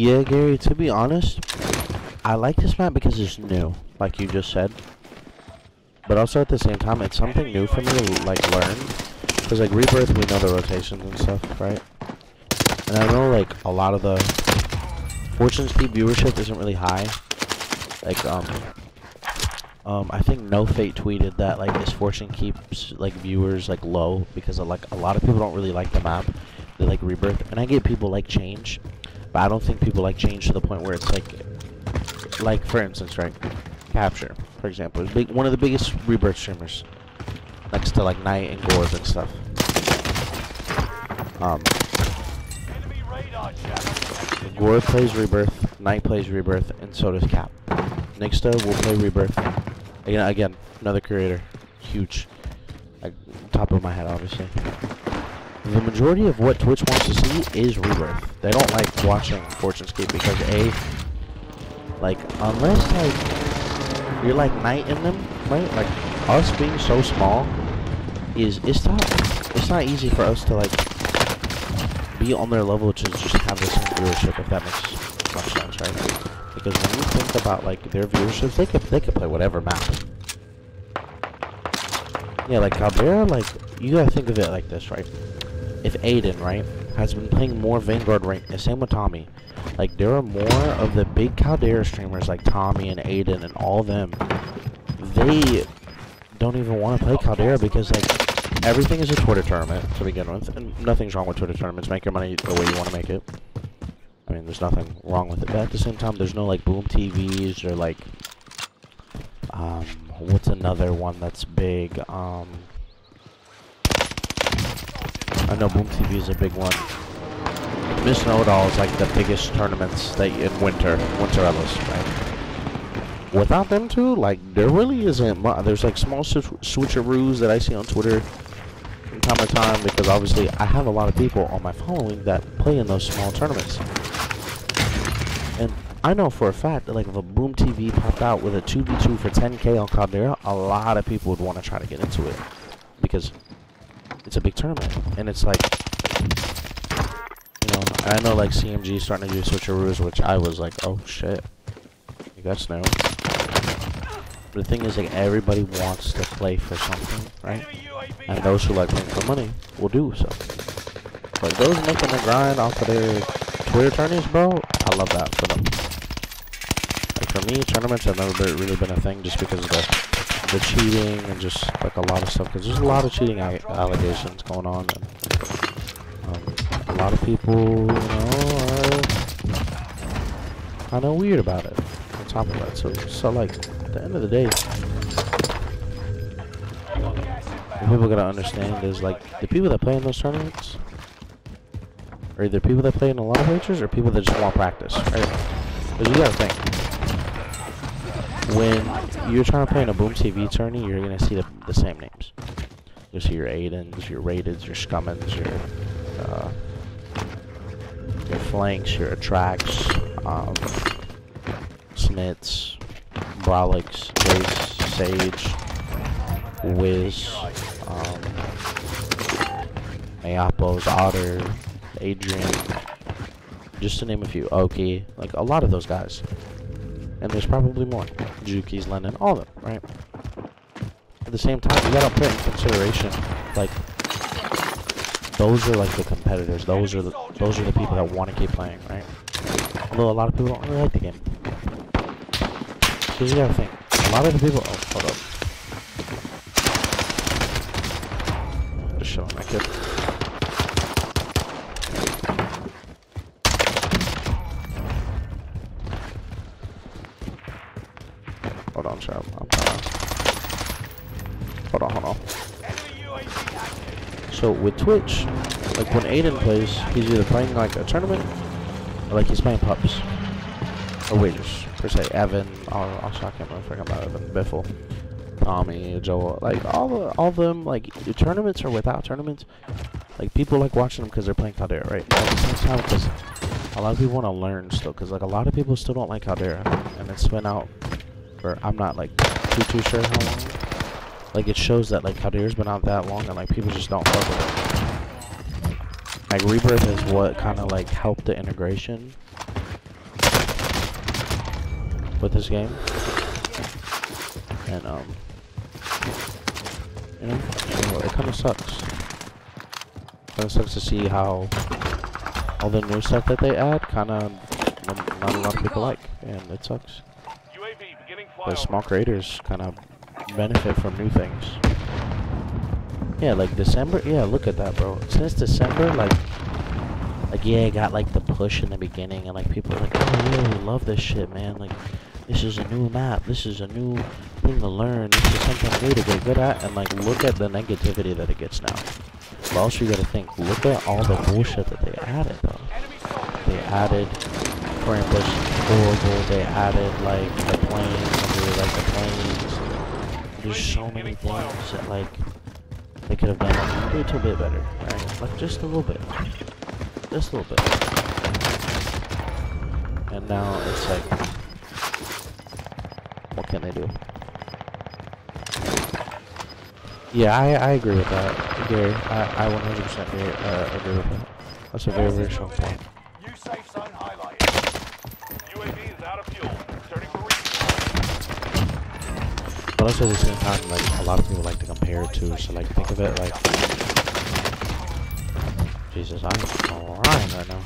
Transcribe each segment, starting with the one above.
Yeah, Gary, to be honest, I like this map because it's new, like you just said. But also at the same time, it's something new for me to like learn. Because like Rebirth, we know the rotations and stuff, right? And I know like a lot of the Fortune's Keep viewership isn't really high. Like I think No Fate tweeted that like his Fortune keeps like viewers like low because of, like a lot of people don't really like the map. They like Rebirth, and I get people like change, but I don't think people like change to the point where it's like for instance, right? Capture, for example, is one of the biggest Rebirth streamers, next to like Knight and Gorb and stuff. Gorb plays Rebirth, Knight plays Rebirth, and so does Cap. Nixta will play Rebirth. Again, another creator, huge. Like, top of my head, obviously. The majority of what Twitch wants to see is Rebirth. They don't like watching Fortune's Keep because like unless like you're like Knight in them, right? Like us being so small it's tough. It's not easy for us to like be on their level to just have the same viewership, if that makes much sense, right? Because when you think about like their viewerships, they could play whatever map. Yeah, like Caldera, like you gotta think of it like this, right? If Aydan, right, has been playing more Vanguard rank, the same with Tommy. Like there are more of the big Caldera streamers like Tommy and Aydan and all them. They don't even want to play Caldera because like everything is a Twitter tournament to begin with, and nothing's wrong with Twitter tournaments. Make your money the way you want to make it. I mean, there's nothing wrong with it, but at the same time, there's no like Boom TVs or like what's another one that's big? I know Boom TV is a big one. Miss Know-It-All is like the biggest tournaments that in Winter Ellis, right? Without them two, like there really isn't much. There's like small switcheroos that I see on Twitter from time to time because obviously I have a lot of people on my following that play in those small tournaments. And I know for a fact that like if a Boom TV popped out with a 2v2 for 10k on Caldera, a lot of people would want to try to get into it because it's a big tournament, and it's like, you know, I know like CMG starting to do switcheroos, which I was like, oh shit, you guys know. But the thing is, like, everybody wants to play for something, right? And those who like playing for money will do so. But those making the grind off of their Twitter tourneys, bro, I love that for them. Like for me, tournaments have never really been a thing just because of the cheating and just like a lot of stuff, because there's a lot of cheating allegations going on, and a lot of people, you know, are kind of weird about it on top of that. So like at the end of the day, what people gotta understand is like the people that play in those tournaments are either people that play in a lot of majors or people that just want practice, right? Because you gotta think, when you're trying to play in a Boom TV tourney, you're gonna see the same names. You'll see your Aydans, your Raideds, your Scummins, your Flanks, your Attracts, Smiths, Brolix, Jace, Sage, Wiz, Mayapos, Otter, Adrian, just to name a few. Oki, like a lot of those guys. And there's probably more. Juki's, Lennon, all of them, right? At the same time, you gotta put in consideration, like, those are like the competitors. Those are the people that want to keep playing, right? Although a lot of people don't really like the game. Because you gotta think, a lot of the people. Oh, hold up. Just showing my kid. Hold on, child. I'm trying to... Hold on. So with Twitch, like when Aydan plays, he's either playing like a tournament or like he's playing pups or wagers per se. Evan, also I can't remember if I about Evan, Biffle, Tommy, JoeWo, like all of them. Like tournaments or without tournaments, like people like watching them because they're playing Caldera, right? But at the same time, because a lot of people want to learn still, because like a lot of people still don't like Caldera, and it's been out. Or I'm not like too sure how long. Like it shows that like Caldera's been out that long and like people just don't fuck with it. Like Rebirth is what kind of like helped the integration with this game. And you know, so it kind of sucks. Kind of sucks to see how all the new stuff that they add kind of not a lot of people like, and it sucks. But small creators kind of benefit from new things. Yeah, like December. Yeah, look at that, bro. Since December, like yeah, it got like the push in the beginning, and like people are like, oh yeah, we love this shit, man. Like, this is a new map. This is a new thing to learn. This is something new to get good at. And like, look at the negativity that it gets now. But also, you gotta think, look at all the bullshit that they added, though. They added Krampus, horrible. They added like the planes, like the planes. There's so many things that like they could have done a little bit better, right? Like just a little bit, just a little bit. And now it's like, what can they do? Yeah, I agree with that, Gary. I 100% agree with that. That's a very, very strong point. New safe zone highlighted. UAV is out of fuel. Turning for resupply. But also at the same time, like a lot of people like to compare it to. So like think of it like, Jesus, I'm alright right now.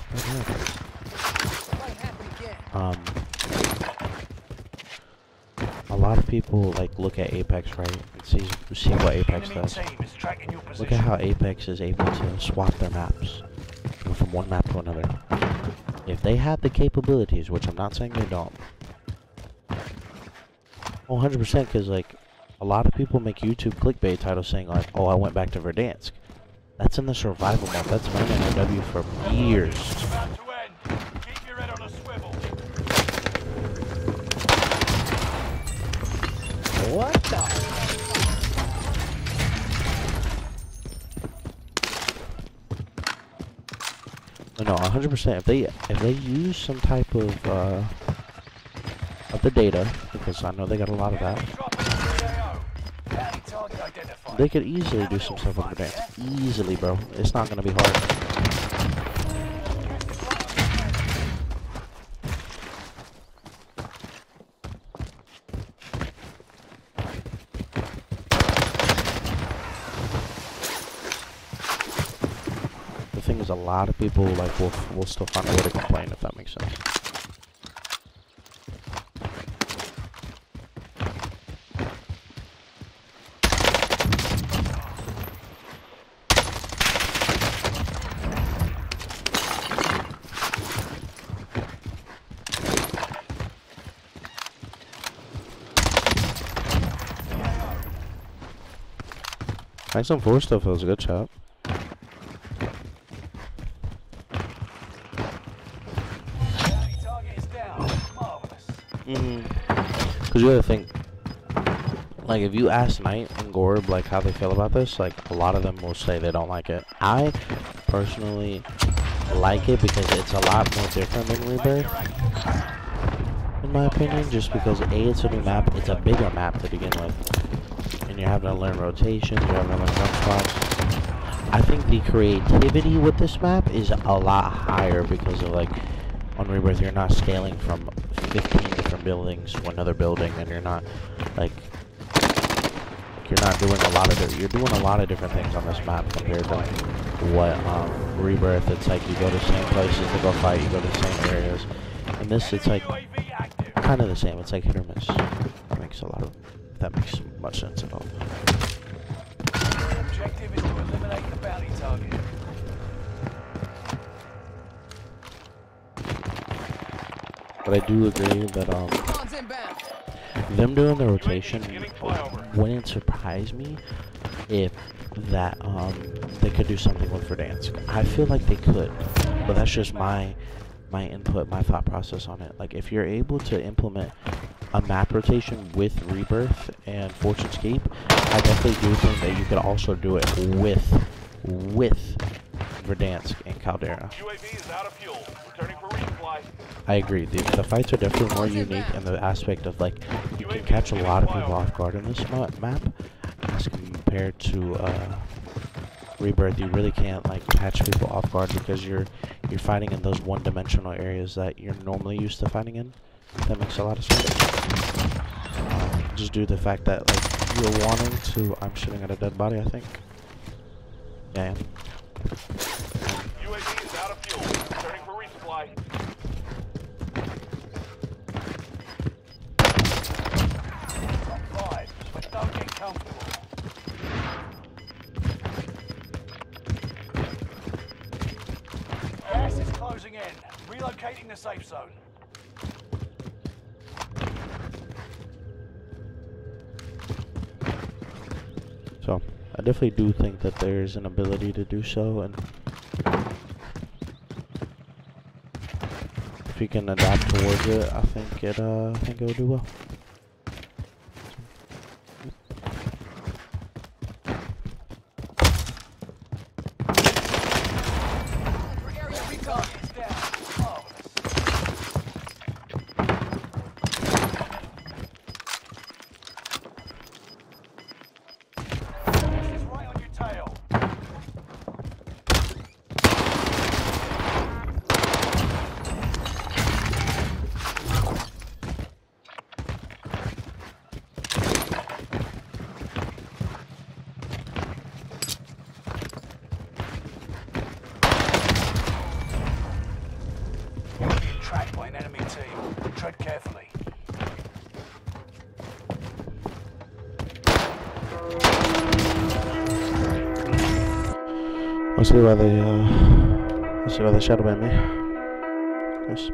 A lot of people like look at Apex, right, and see what Apex does. Look at how Apex is able to swap their maps from one map to another. If they had the capabilities, which I'm not saying they don't, 100%, because like a lot of people make YouTube clickbait titles saying like, oh, I went back to Verdansk. That's in the survival map. That's been in NW for years. Keep your head on a swivel. What the? No, 100%. If they use some type of the data, because I know they got a lot of that, they could easily do some stuff with Verdansk. Easily, bro. It's not gonna be hard. A lot of people like will still find a way to complain, if that makes sense. XM4 stuff was a good shot. Because you gotta think, like, if you ask Knight and Gorb, like, how they feel about this, like, a lot of them will say they don't like it. I personally like it because it's a lot more different than Rebirth, in my opinion, just because, A, it's a new map, it's a bigger map to begin with, and you're having to learn rotations, you're having to learn jump spots. I think the creativity with this map is a lot higher because of, like, on Rebirth, you're not scaling from 15 different buildings to another building, and you're not, like, you're not doing a lot of, you're doing a lot of different things on this map compared to what, Rebirth, it's like you go to the same places to go fight, you go to the same areas. And this, it's like, kind of the same, it's like hit or miss. That makes a lot of, that makes much sense at all. Objective is to eliminate the bounty target. But I do agree that, them doing the rotation wouldn't surprise me if that, they could do something with Verdansk. I feel like they could, but that's just my input, my thought process on it. Like, if you're able to implement a map rotation with Rebirth and Fortune's Keep, I definitely do think that you could also do it with Verdansk and Caldera. UAV is out of fuel. Returning for resupply. I agree. The fights are definitely more unique in the aspect of, like, you can catch a lot of people off guard in this map as compared to Rebirth. You really can't, like, catch people off guard because you're fighting in those one-dimensional areas that you're normally used to fighting in. That makes a lot of sense. Just due to the fact that like you're wanting to. I'm shooting at a dead body, I think. Yeah, I am. UAV is out of fuel. Returning for resupply. Top 5, but don't get comfortable. Gas is closing in. Relocating the safe zone. So, I definitely do think that there's an ability to do so, and if you can adapt towards it, I think it'll do well. Tracked by an enemy team. Tread carefully. Let's see why they shadow banned me. Nice.